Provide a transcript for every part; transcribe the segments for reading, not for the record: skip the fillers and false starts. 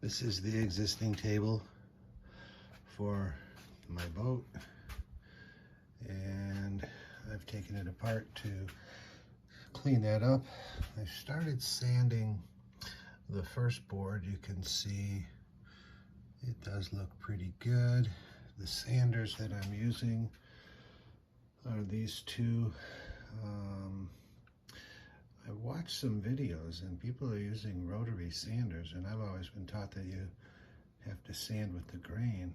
This is the existing table for my boat, and I've taken it apart to clean that up. I started sanding the first board. You can see it does look pretty good. The sanders that I'm using are these two. I watched some videos and people are using rotary sanders, and I've always been taught that you have to sand with the grain.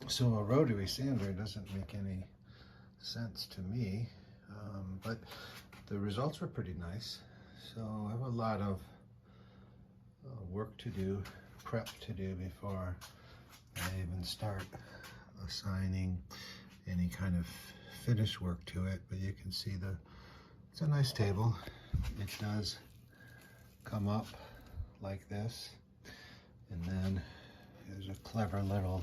So a rotary sander doesn't make any sense to me, but the results were pretty nice. So I have a lot of work to do, prep to do before I even start assigning any kind of finish work to it. But you can see it's a nice table. It does come up like this, and then there's a clever little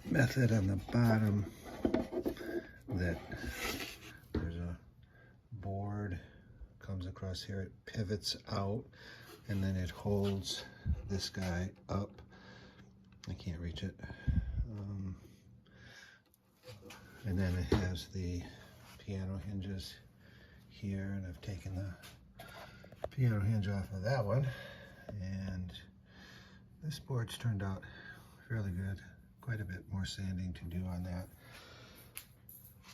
method on the bottom that there's a board comes across here. It pivots out, and then it holds this guy up. I can't reach it. And then it has the piano hinges here, and I've taken the piano hinge off of that one, and this board's turned out fairly good. Quite a bit more sanding to do on that.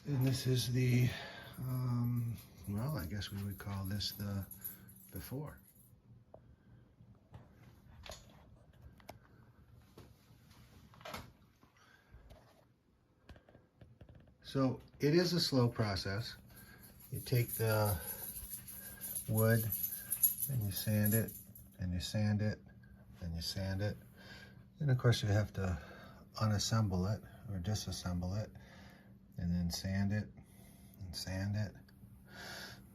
And this is the, well, I guess we would call this the before. So it is a slow process. You take the wood and you sand it, and you sand it, and you sand it. And of course you have to unassemble it or disassemble it, and then sand it,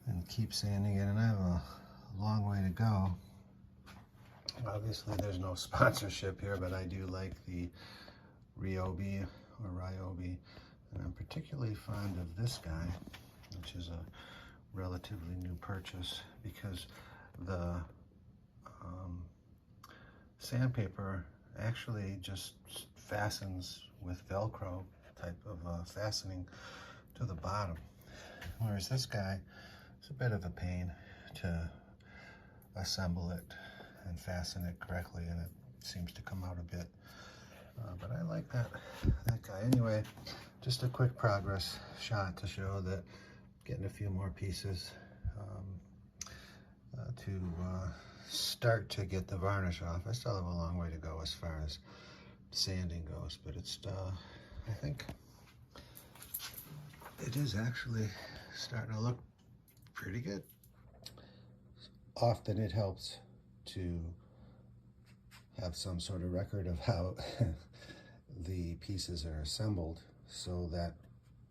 and keep sanding it. And I have a long way to go. Obviously there's no sponsorship here, but I do like the Ryobi or Ryobi, and I'm particularly fond of this guy, which is a relatively new purchase, because the sandpaper actually just fastens with Velcro type of fastening to the bottom, whereas this guy is a bit of a pain to assemble it and fasten it correctly, and it seems to come out a bit, but I like that guy. Anyway, just a quick progress shot to show that getting a few more pieces to start to get the varnish off. I still have a long way to go as far as sanding goes, but it's I think it is actually starting to look pretty good. Often it helps to have some sort of record of how the pieces are assembled, so that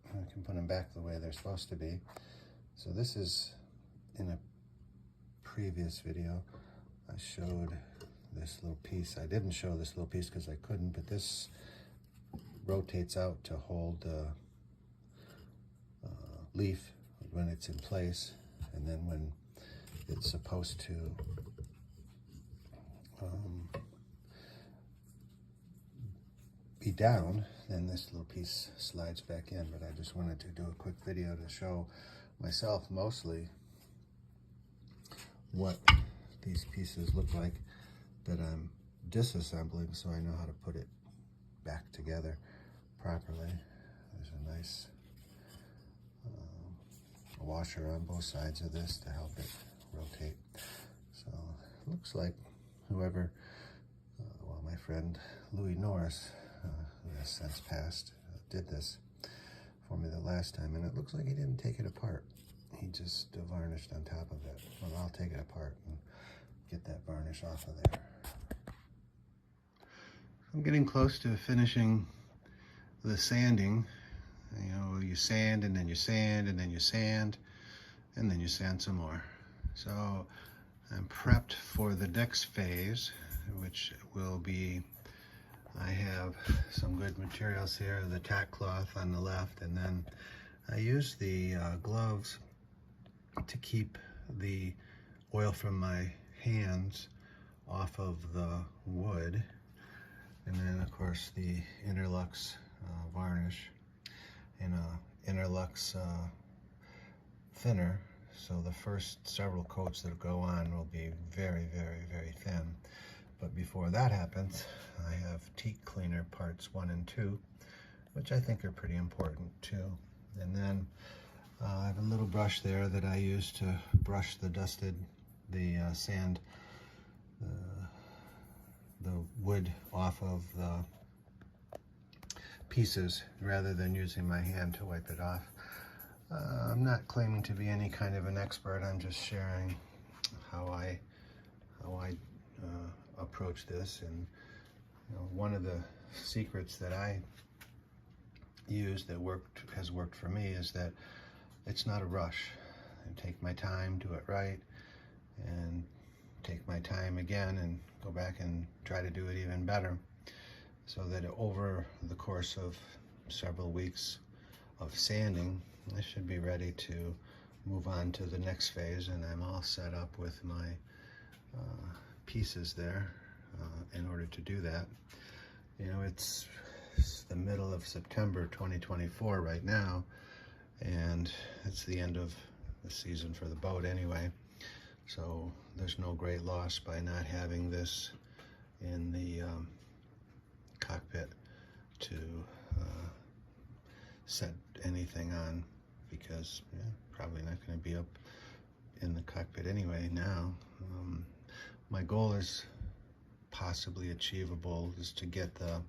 I can put them back the way they're supposed to be. So this is, in a previous video, I showed this little piece. I didn't show this little piece because I couldn't, but this rotates out to hold the leaf when it's in place, and then when it's supposed to be down, then this little piece slides back in. But I just wanted to do a quick video to show myself mostly what these pieces look like that I'm disassembling, so I know how to put it back together properly. There's a nice washer on both sides of this to help it rotate. So it looks like whoever, well, my friend Louis Norris, who has since passed, did this for me the last time, and it looks like he didn't take it apart. He just varnished on top of it. Well, I'll take it apart and get that varnish off of there. I'm getting close to finishing the sanding. You know, you sand, and then you sand, and then you sand, and then you sand some more. So I'm prepped for the next phase, which will be, I have some good materials here, the tack cloth on the left, and then I use the gloves to keep the oil from my hands off of the wood, and then of course the Interlux varnish and a Interlux thinner. So the first several coats that go on will be very, very, very thin. But before that happens, I have teak cleaner parts 1 and 2, which I think are pretty important too. And then I have a little brush there that I use to brush the sand, the wood off of the pieces rather than using my hand to wipe it off. I'm not claiming to be any kind of an expert. I'm just sharing how I approach this. And one of the secrets that I use that has worked for me is that it's not a rush. I take my time, do it right, and take my time again and go back and try to do it even better, so that over the course of several weeks of sanding, I should be ready to move on to the next phase, and I'm all set up with my pieces there in order to do that. It's the middle of September 2024 right now, and it's the end of the season for the boat anyway, so there's no great loss by not having this in the cockpit to set anything on, because probably not going to be up in the cockpit anyway now. My goal is possibly achievable, is to get the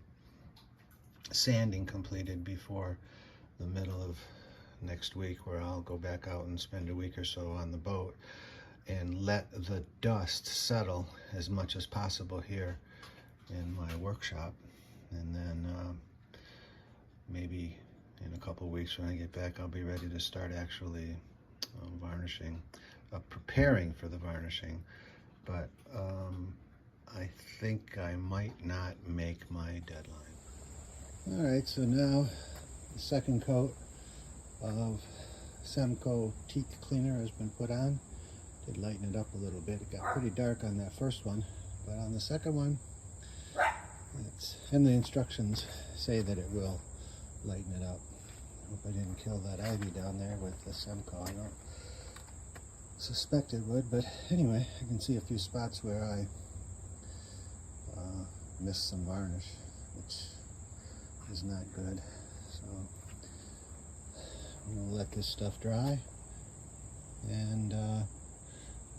sanding completed before the middle of next week, where I'll go back out and spend a week or so on the boat and let the dust settle as much as possible here in my workshop. And then maybe in a couple of weeks when I get back, I'll be ready to start actually varnishing, preparing for the varnishing. But I think I might not make my deadline. All right, so now the second coat of Semco teak cleaner has been put on. Did lighten it up a little bit. It got pretty dark on that first one, but on the second one, and the instructions say that it will lighten it up. Hope I didn't kill that ivy down there with the Semco. I don't suspect it would, but anyway, I can see a few spots where I missed some varnish, which is not good. So I'm gonna let this stuff dry and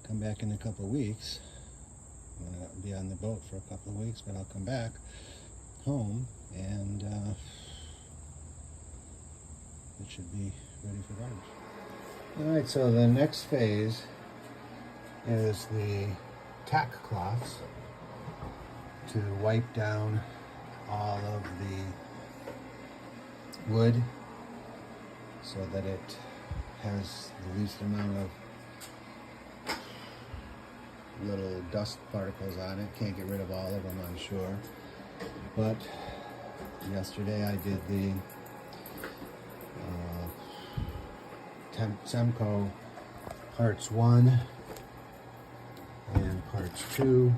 come back in a couple of weeks. I'm gonna be on the boat for a couple of weeks, but I'll come back home and it should be ready for varnish. All right, so the next phase is the tack cloths to wipe down all of the wood so that it has the least amount of little dust particles on it. Can't get rid of all of them, I'm sure. But yesterday I did the Semco parts 1 and parts 2,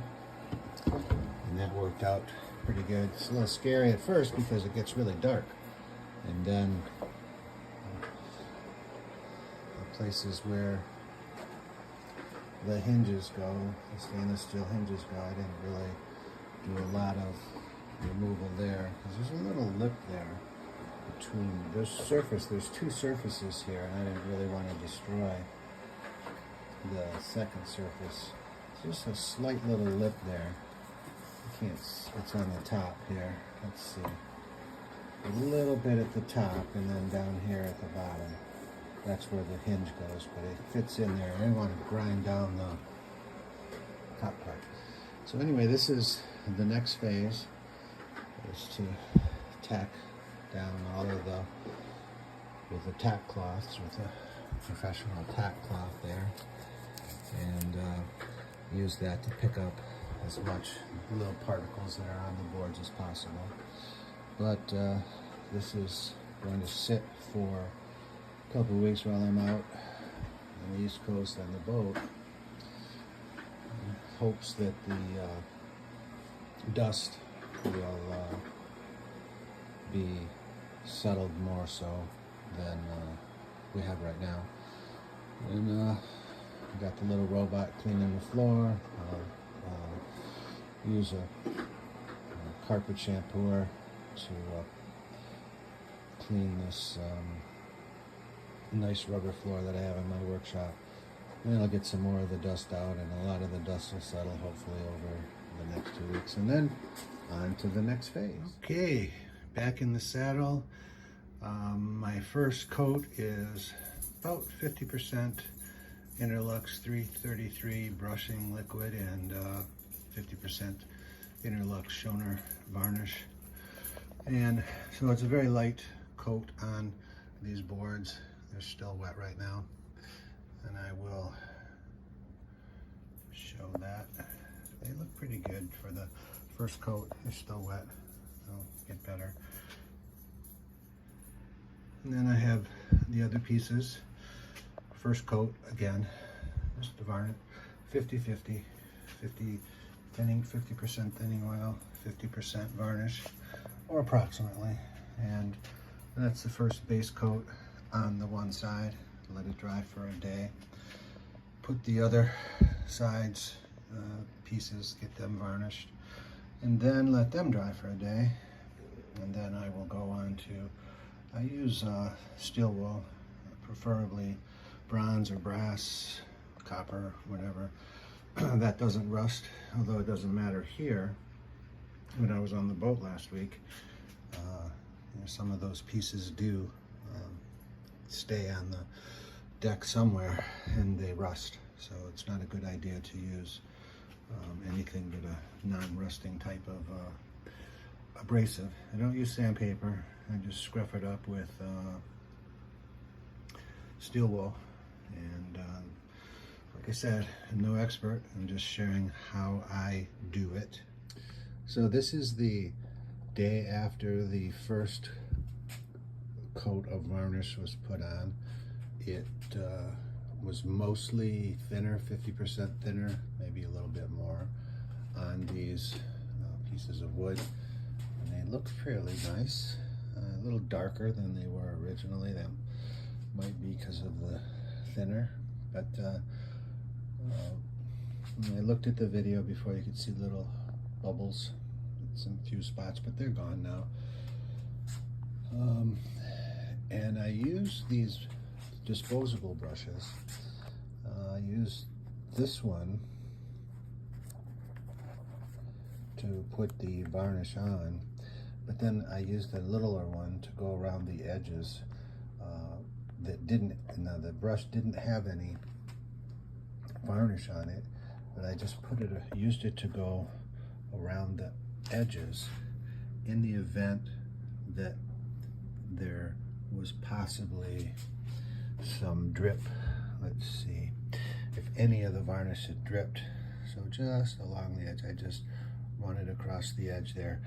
and that worked out pretty good. It's a little scary at first because it gets really dark, and then the places where the hinges go, the stainless steel hinges go, I didn't really do a lot of removal there, because there's a little lip there between there's two surfaces here, and I didn't really want to destroy the second surface. It's just a slight little lip there. You can't, it's on the top here. Let's see. A little bit at the top, and then down here at the bottom. That's where the hinge goes, but it fits in there. I didn't want to grind down the top part. So anyway, this is the next phase, is to tack down all of with the tack cloths, with a professional tack cloth there, and use that to pick up as much little particles that are on the boards as possible. But this is going to sit for a couple of weeks while I'm out on the East Coast on the boat. hopes that the dust will be settled more so than we have right now. And we got the little robot cleaning the floor. I'll use a carpet shampooer to clean this nice rubber floor that I have in my workshop. And then I'll get some more of the dust out, and a lot of the dust will settle hopefully over the next 2 weeks, and then on to the next phase. Okay, back in the saddle. My first coat is about 50% Interlux 333 brushing liquid and 50% Interlux Schoner varnish. And so it's a very light coat on these boards. They're still wet right now, and I will show that. They look pretty good for the first coat. They're still wet. They'll get better. And then I have the other pieces. First coat, again, just the varnish, 50-50, 50 thinning, 50% thinning oil, 50% varnish, or approximately. And that's the first base coat on the one side. Let it dry for a day. Put the other sides, pieces, get them varnished, and then let them dry for a day. And then I will go on to, I use steel wool, preferably bronze or brass, copper, whatever. That doesn't rust, although it doesn't matter here. When I was on the boat last week, some of those pieces do stay on the deck somewhere and they rust. So it's not a good idea to use anything but a non-rusting type of abrasive. I don't use sandpaper. I just scruff it up with steel wool. And like I said, I'm no expert. I'm just sharing how I do it. So this is the day after the first coat of varnish was put on. It was mostly thinner, 50% thinner, maybe a little bit more on these pieces of wood. And they look fairly nice, a little darker than they were originally. That might be because of the thinner, but when I looked at the video before, you could see little bubbles, some few spots, but they're gone now. And I use these disposable brushes. I use this one to put the varnish on, but then I used a littler one to go around the edges that didn't, now the brush didn't have any varnish on it, but I just put it, used it to go around the edges in the event that there was possibly some drip. Let's see if any of the varnish had dripped. So just along the edge, I just run it across the edge there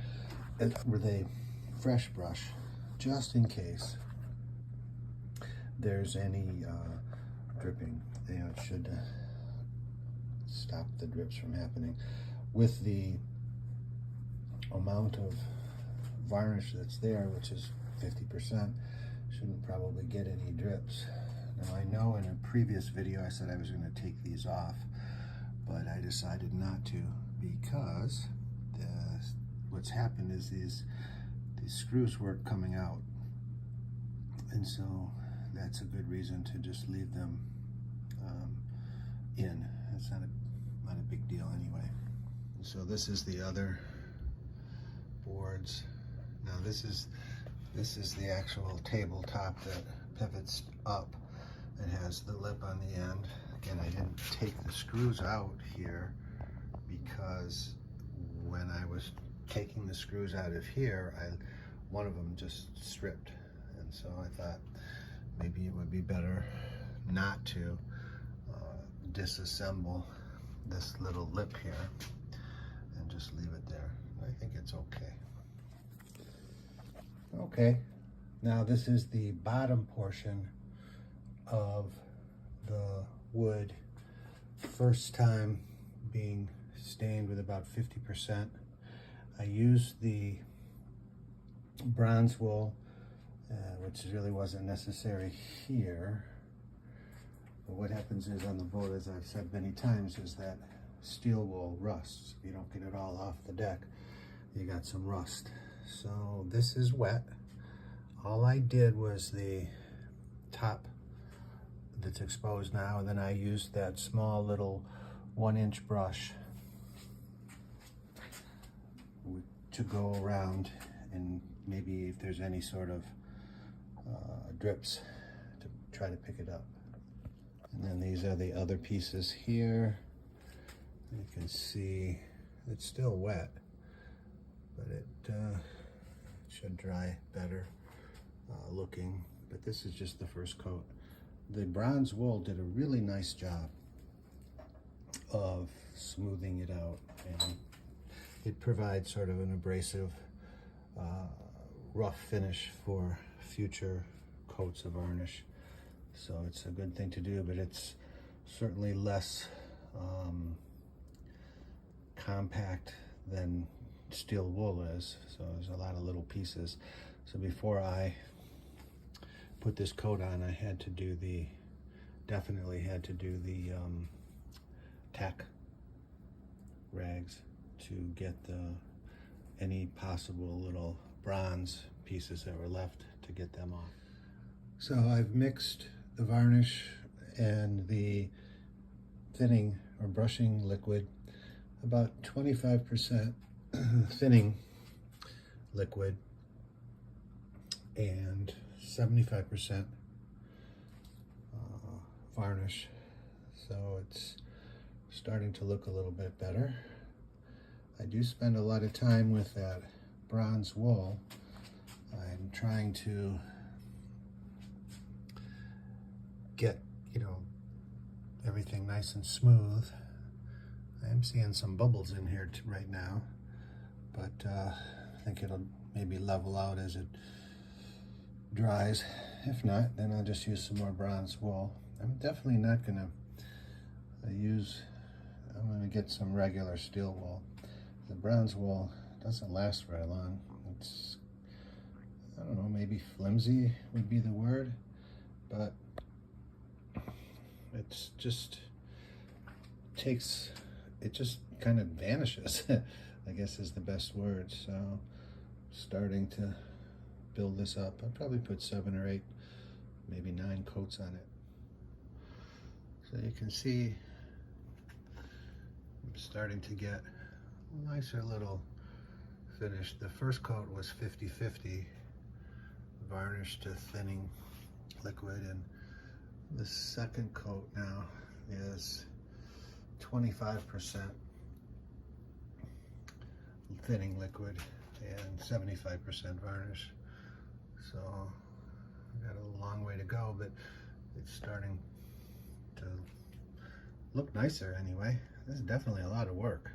with a fresh brush, just in case there's any dripping. You know, it should stop the drips from happening. With the amount of varnish that's there, which is 50%, shouldn't probably get any drips. Now I know in a previous video I said I was going to take these off, but I decided not to because what's happened is these screws weren't coming out, and so that's a good reason to just leave them in. It's not a big deal anyway. So this is the other boards. Now this is the actual tabletop that pivots up and has the lip on the end. Again, I didn't take the screws out here because when I was taking the screws out of here, one of them just stripped, and so I thought maybe it would be better not to disassemble this little lip here and just leave it there. I think it's okay. Okay, now this is the bottom portion of the wood, first time being stained with about 50%. I used the bronze wool, which really wasn't necessary here. But what happens is on the boat, as I've said many times, is that steel wool rusts. If you don't get it all off the deck, you got some rust. So this is wet. All I did was the top that's exposed now, and then I used that small little 1-inch brush to go around, and maybe if there's any sort of drips, to try to pick it up. And then these are the other pieces here. You can see it's still wet, but it should dry better looking. But this is just the first coat. The bronze wool did a really nice job of smoothing it out, and it provides sort of an abrasive, rough finish for future coats of varnish. So it's a good thing to do, but it's certainly less compact than steel wool is. So there's a lot of little pieces. So before I put this coat on, I had to do definitely had to do the tack rags to get any possible little bronze pieces that were left, to get them off. So I've mixed the varnish and the thinning or brushing liquid, about 25% thinning liquid and 75% varnish. So it's starting to look a little bit better. I do spend a lot of time with that bronze wool. I'm trying to get, everything nice and smooth. I am seeing some bubbles in here right now, but I think it'll maybe level out as it dries. If not, then I'll just use some more bronze wool. I'm definitely not gonna I'm gonna get some regular steel wool. The bronze wool doesn't last very long. It's, I don't know, maybe flimsy would be the word, but it's just it just kind of vanishes, I guess is the best word. So starting to build this up. I'll probably put 7 or 8, maybe 9 coats on it. So you can see I'm starting to get a nicer little finish. The first coat was 50-50 varnish to thinning liquid, and the second coat now is 25% thinning liquid and 75% varnish. So I've got a long way to go, but it's starting to look nicer anyway. This is definitely a lot of work.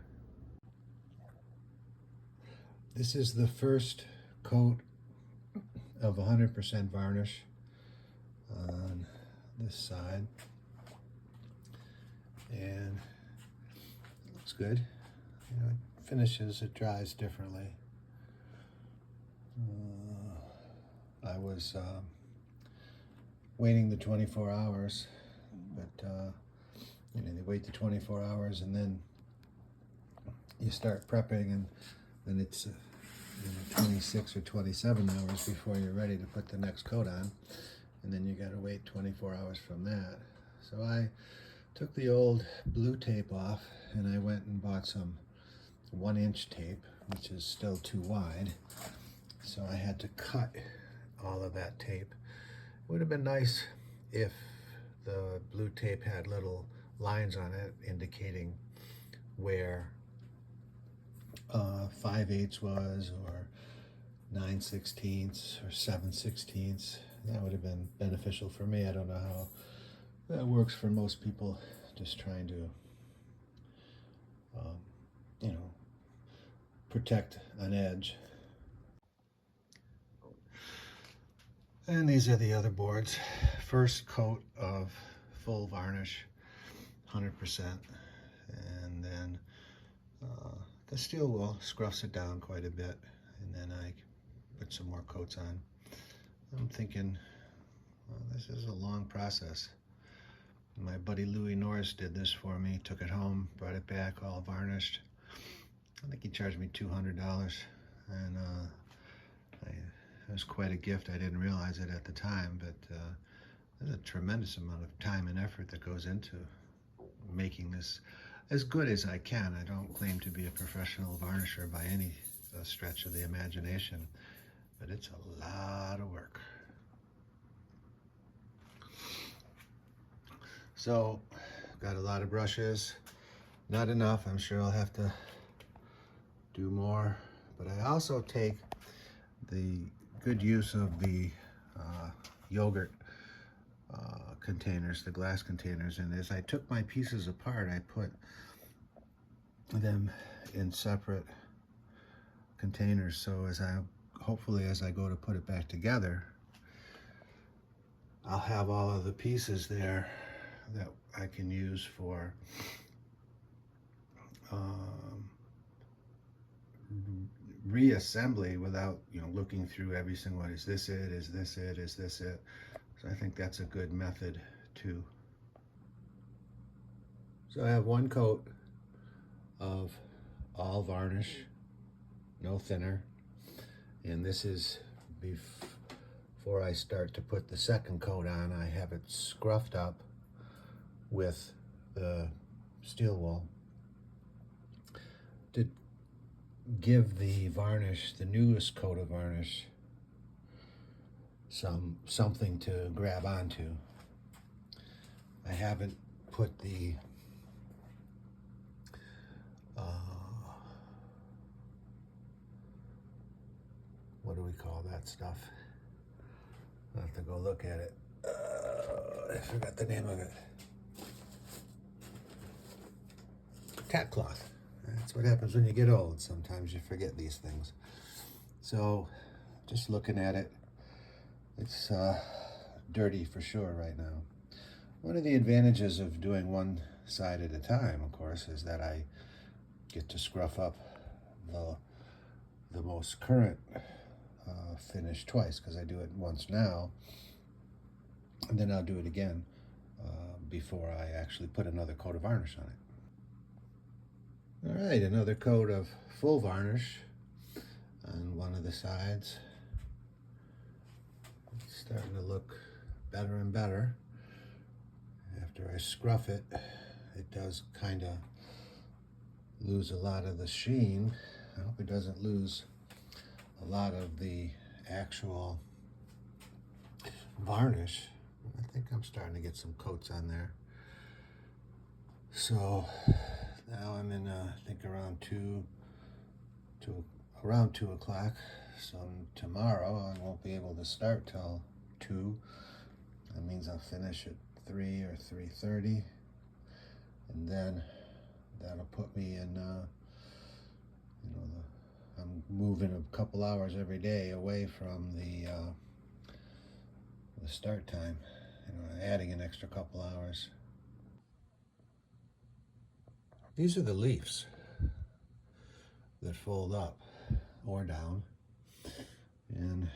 This is the first coat of 100% varnish on this side, and it looks good. It finishes, it dries differently. I was waiting the 24 hours, but they wait the 24 hours and then you start prepping, and then it's 26 or 27 hours before you're ready to put the next coat on, and then you got to wait 24 hours from that. So I took the old blue tape off and I went and bought some 1-inch tape, which is still too wide. So I had to cut all of that tape. It would have been nice if the blue tape had little lines on it indicating where 5/8 was, or 9/16 or 7/16. That would have been beneficial for me. I don't know how that works for most people just trying to protect an edge. And these are the other boards. First coat of full varnish, 100%, and then the steel wool scruffs it down quite a bit, and then I put some more coats on. I'm thinking, well, this is a long process. My buddy Louis Norris did this for me, took it home, brought it back all varnished. I think he charged me $200, and it was quite a gift. I didn't realize it at the time, but there's a tremendous amount of time and effort that goes into making this as good as I can. I don't claim to be a professional varnisher by any stretch of the imagination, but it's a lot of work. So, got a lot of brushes, not enough. I'm sure I'll have to do more, but I also take the good use of the yogurt containers, the glass containers, and as I took my pieces apart, I put them in separate containers, so hopefully as I go to put it back together, I'll have all of the pieces there that I can use for reassembly without, looking through every single one. Is this it? Is this it? Is this it? So I think that's a good method too. So I have one coat of all varnish, no thinner, and this is before I start to put the second coat on. I have it scruffed up with the steel wool to give the varnish, the newest coat of varnish, something to grab onto. I haven't put the what do we call that stuff? I'll have to go look at it. I forgot the name of it. Cat cloth. That's what happens when you get old. Sometimes you forget these things. So, just looking at it, it's dirty for sure right now. One of the advantages of doing one side at a time, of course, is that I get to scruff up the most current finish twice, because I do it once now, and then I'll do it again before I actually put another coat of varnish on it. All right, another coat of full varnish on one of the sides. It's starting to look better and better. After I scruff it, it does kind of lose a lot of the sheen. I hope it doesn't lose a lot of the actual varnish. I think I'm starting to get some coats on there. So now I'm in, I think around 2 o'clock. So tomorrow I won't be able to start till 2. That means I'll finish at 3 or 3:30, and then that'll put me in, I'm moving a couple hours every day away from the start time, adding an extra couple hours. These are the leaves that fold up or down, and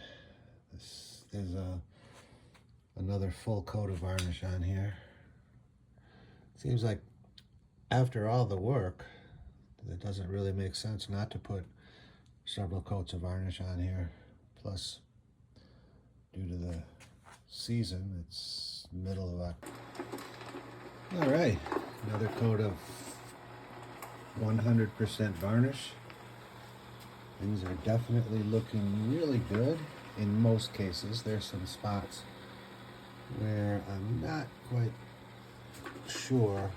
there's another full coat of varnish on here. Seems like after all the work, it doesn't really make sense not to put several coats of varnish on here. Plus, due to the season, it's middle of October. All right, another coat of 100% varnish. Things are definitely looking really good in most cases. There's some spots where I'm not quite sure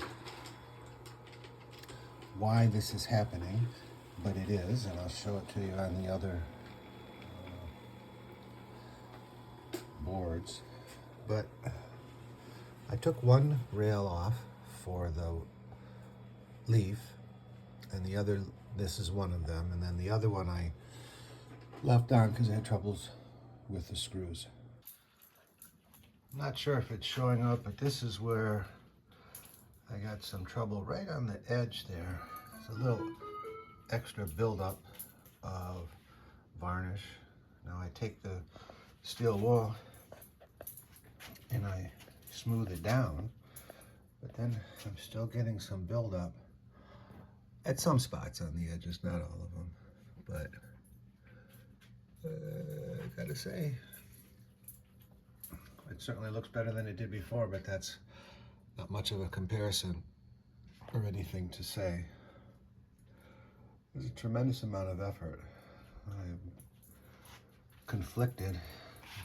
why this is happening, but it is, and I'll show it to you on the other boards. But I took one rail off for the leaf, and the other, this is one of them, and then the other one I left on because I had troubles with the screws. I'm not sure if it's showing up, but this is where I got some trouble right on the edge there. It's a little extra buildup of varnish. Now I take the steel wool and I smooth it down, but then I'm still getting some buildup at some spots on the edges, not all of them. But I gotta say, it certainly looks better than it did before, but that's not much of a comparison or anything to say. There's a tremendous amount of effort. I'm conflicted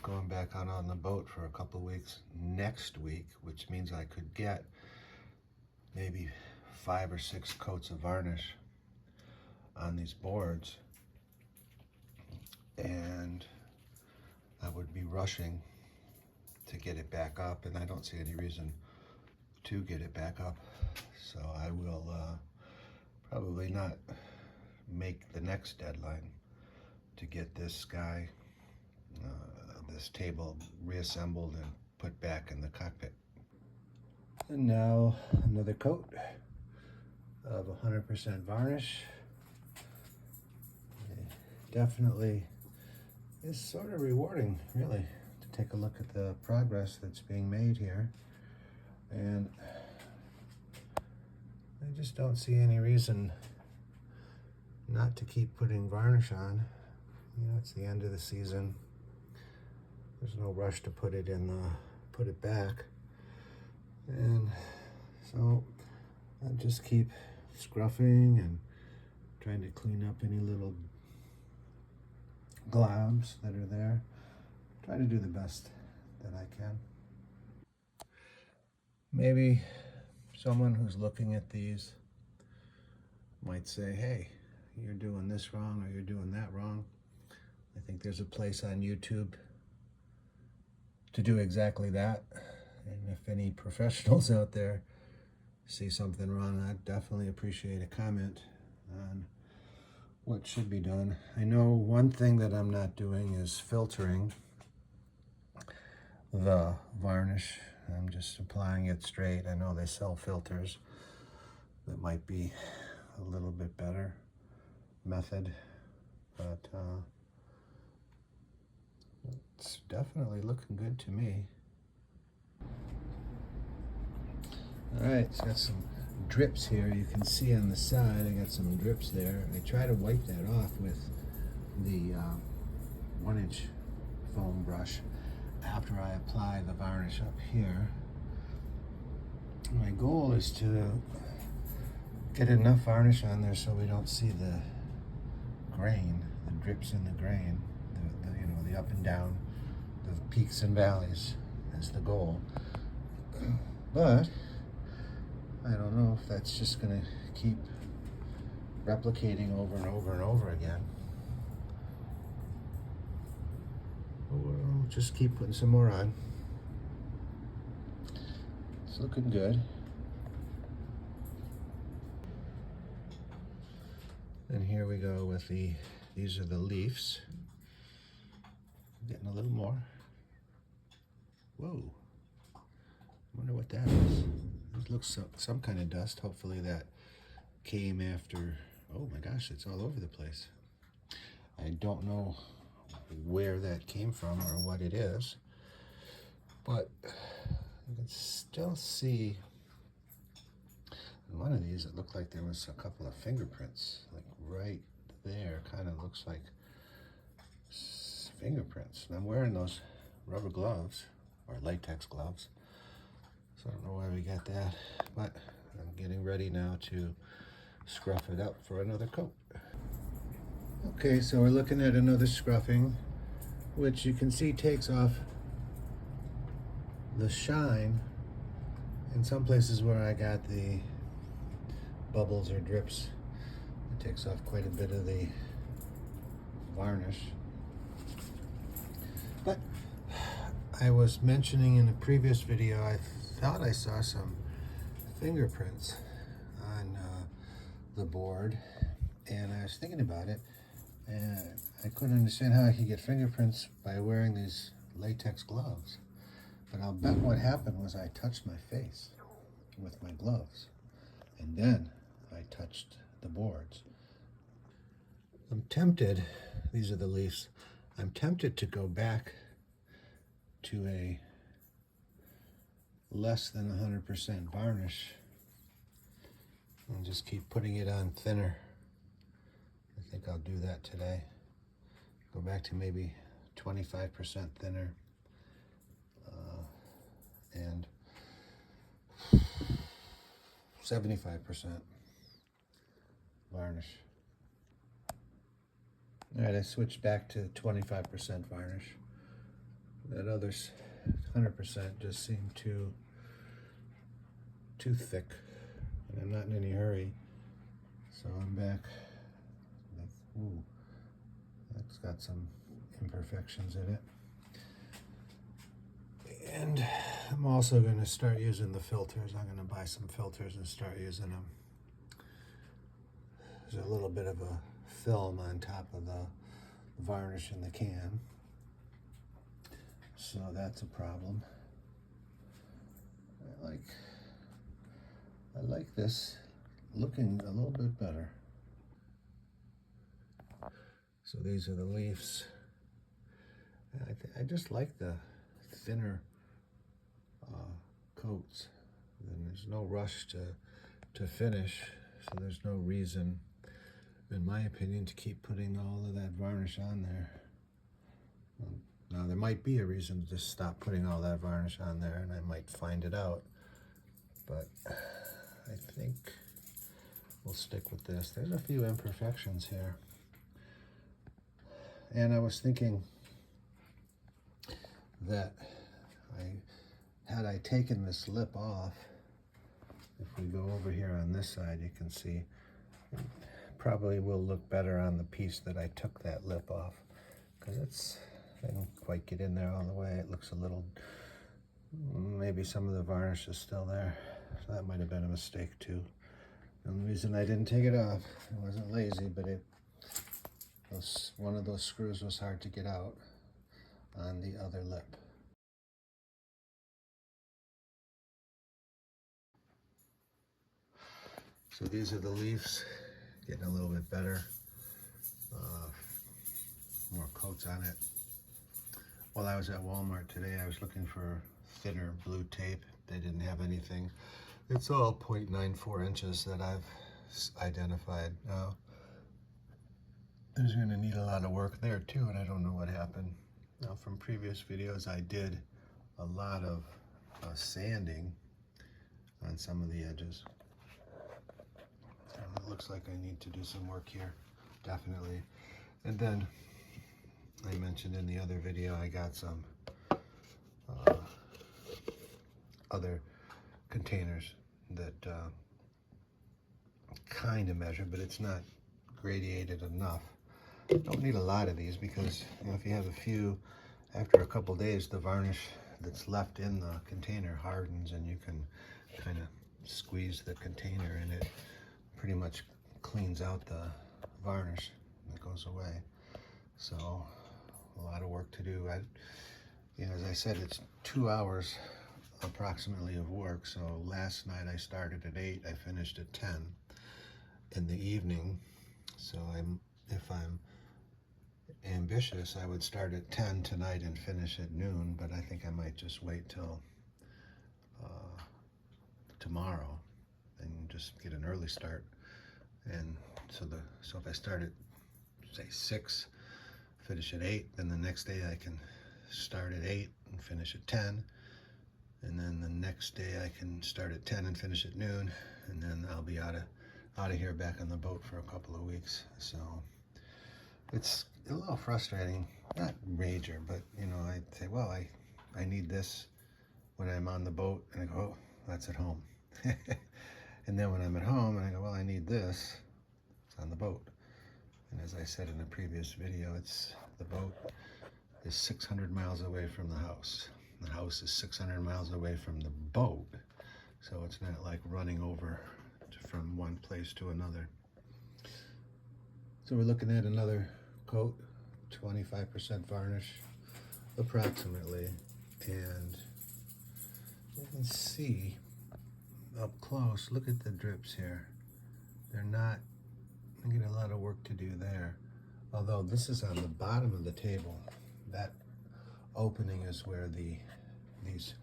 going back out on the boat for a couple of weeks next week, which means I could get maybe 5 or 6 coats of varnish on these boards, and I would be rushing to get it back up, and I don't see any reason to get it back up. So I will probably not make the next deadline to get this guy, this table reassembled and put back in the cockpit. And now another coat of 100% varnish. Definitely is sort of rewarding, really, to take a look at the progress that's being made here. And I just don't see any reason not to keep putting varnish on. You know, it's the end of the season. There's no rush to put it back. And so I'll just keep scruffing and trying to clean up any little globs that are there. Try to do the best that I can. Maybe someone who's looking at these might say, hey, you're doing this wrong or you're doing that wrong. I think there's a place on YouTube to do exactly that. And if any professionals out there see something wrong, I'd definitely appreciate a comment on what should be done. I know one thing that I'm not doing is filtering the varnish. I'm just applying it straight. I know they sell filters that might be a little bit better method, but it's definitely looking good to me. All right, it's got some drips here. You can see on the side, I got some drips there. I try to wipe that off with the 1-inch foam brush after I apply the varnish up here. My goal is to get enough varnish on there so we don't see the grain, the drips in the grain, you know, the up and down, the peaks and valleys is the goal. But I don't know if that's just going to keep replicating over and over and over again. We'll just keep putting some more on. It's looking good. And here we go with these are the leaves. Getting a little more. Whoa. Wonder what that is. It looks some kind of dust. Hopefully that came after. Oh my gosh, it's all over the place. I don't know where that came from or what it is, but you can still see in one of these it looked like there was a couple of fingerprints, like right there. Kind of looks like fingerprints. And I'm wearing those rubber gloves or latex gloves, so I don't know why we got that, but I'm getting ready now to scruff it up for another coat. Okay, so we're looking at another scruffing, which you can see takes off the shine in some places where I got the bubbles or drips. It takes off quite a bit of the varnish. But I was mentioning in a previous video, I thought I saw some fingerprints on the board, and I was thinking about it, and I couldn't understand how I could get fingerprints by wearing these latex gloves. But I'll bet what happened was I touched my face with my gloves, and then I touched the boards. I'm tempted, these are the leaves, I'm tempted to go back to a less than 100% varnish and just keep putting it on thinner. I think I'll do that today. Go back to maybe 25% thinner and 75% varnish. All right, I switched back to 25% varnish. That other 100% just seemed too thick, and I'm not in any hurry, so I'm back. Ooh, that's got some imperfections in it. And I'm also going to start using the filters. I'm going to buy some filters and start using them. There's a little bit of a film on top of the varnish in the can, so that's a problem. I like this looking a little bit better. So these are the leaves. I just like the thinner coats. And there's no rush to finish, so there's no reason, in my opinion, to keep putting all of that varnish on there. Now there might be a reason to just stop putting all that varnish on there, and I might find it out, but I think we'll stick with this. There's a few imperfections here, and I was thinking that had I taken this lip off, if we go over here on this side, you can see it probably will look better on the piece that I took that lip off, because I didn't quite get in there all the way. It looks a little, maybe some of the varnish is still there, so that might have been a mistake too. And the reason I didn't take it off, I wasn't lazy, but one of those screws was hard to get out on the other lip. So these are the leaves, getting a little bit better, more coats on it. While I was at Walmart today, I was looking for thinner blue tape. They didn't have anything. It's all 0.94 inches that I've identified. Now, there's going to need a lot of work there too, and I don't know what happened. Now, from previous videos, I did a lot of sanding on some of the edges. It looks like I need to do some work here, definitely. And then I mentioned in the other video, I got some other containers that kind of measure, but it's not gradiated enough. Don't need a lot of these because, you know, if you have a few, after a couple days, the varnish that's left in the container hardens, and you can kind of squeeze the container, and it pretty much cleans out the varnish that goes away. So a lot of work to do. As I said, it's 2 hours approximately of work. So last night I started at 8, I finished at 10 in the evening. So if I'm ambitious, I would start at 10 tonight and finish at noon, but I think I might just wait till tomorrow and just get an early start. And so if I start at, say, 6, finish at 8, then the next day I can start at 8 and finish at 10, and then the next day I can start at 10 and finish at noon, and then I'll be out of here, back on the boat for a couple of weeks. So it's a little frustrating, not major, but I'd say, well, I need this when I'm on the boat, and I go, oh, that's at home. And then when I'm at home and I go, well, I need this, it's on the boat. And as I said in a previous video, the boat is 600 miles away from the house. The house is 600 miles away from the boat. So it's not like running over from one place to another. So we're looking at another coat, 25% varnish, approximately. And you can see up close, look at the drips here. They're not, I get a lot of work to do there. Although this is on the bottom of the table, that opening is where these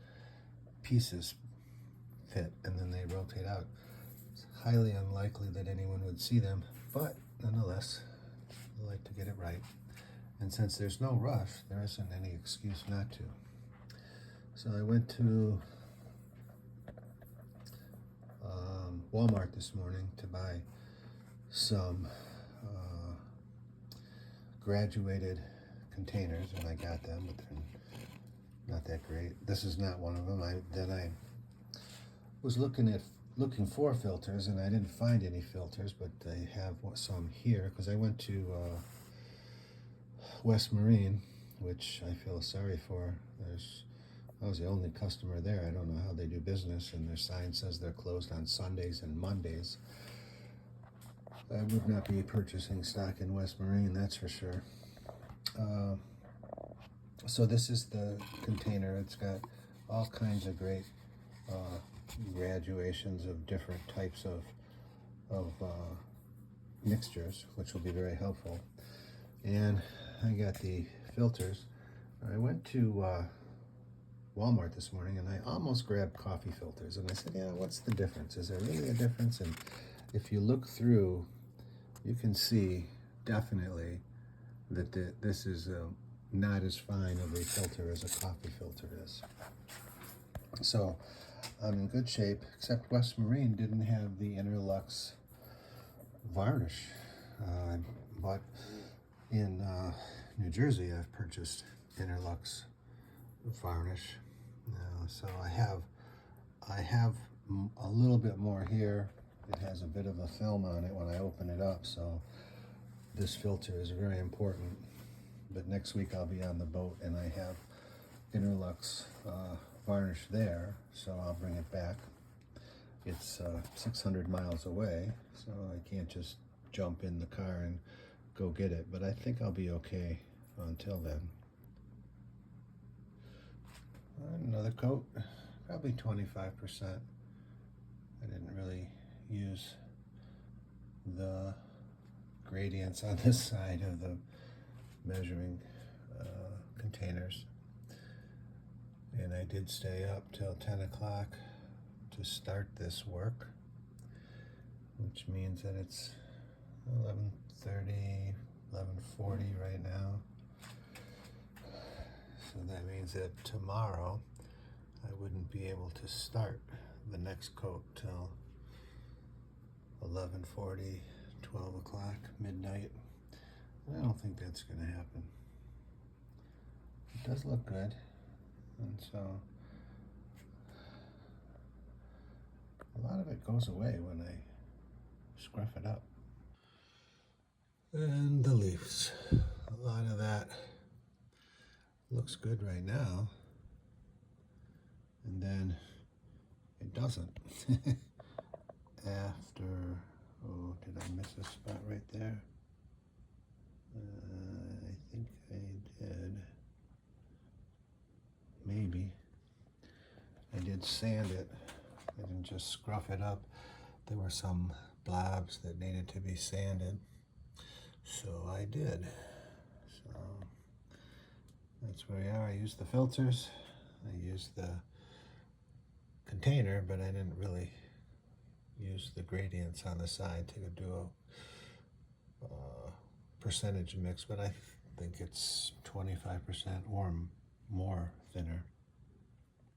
pieces fit, and then they rotate out. It's highly unlikely that anyone would see them, but nonetheless, I like to get it right. And since there's no rush, there isn't any excuse not to. So I went to Walmart this morning to buy some graduated containers, and I got them, but they're not that great. This is not one of them. I was looking for filters, and I didn't find any filters, but they have some here because I went to West Marine, which I feel sorry for. I was the only customer there. I don't know how they do business, and their sign says they're closed on Sundays and Mondays. I would not be purchasing stock in West Marine, that's for sure. So this is the container. It's got all kinds of great graduations of different types of mixtures, which will be very helpful. And I got the filters. I went to Walmart this morning, and I almost grabbed coffee filters, and I said, yeah, what's the difference? Is there really a difference? And if you look through, you can see definitely that this is not as fine of a filter as a coffee filter is. So I'm in good shape, except West Marine didn't have the Interlux varnish. But in New Jersey, I've purchased Interlux varnish. So I have a little bit more here. It has a bit of a film on it when I open it up, so this filter is very important. But next week I'll be on the boat, and I have Interlux varnish there, so I'll bring it back. It's 600 miles away, so I can't just jump in the car and go get it, but I think I'll be okay until then. Another coat, probably 25%. I didn't really use the gradients on this side of the measuring containers, and I did stay up till 10 o'clock to start this work, which means that it's 11:30, 11:40 right now. So that means that tomorrow I wouldn't be able to start the next coat till 11:40, 12 o'clock, midnight. I don't think that's going to happen. It does look good, and so a lot of it goes away when I scruff it up. And the leaves, a lot of that looks good right now, and then it doesn't. After, oh, did I miss a spot right there? I think I did. Maybe. I did sand it. I didn't just scruff it up. There were some blobs that needed to be sanded, so I did. So that's where we are. I used the filters. I used the container, but I didn't really use the gradients on the side to do a percentage mix, but I think it's 25% or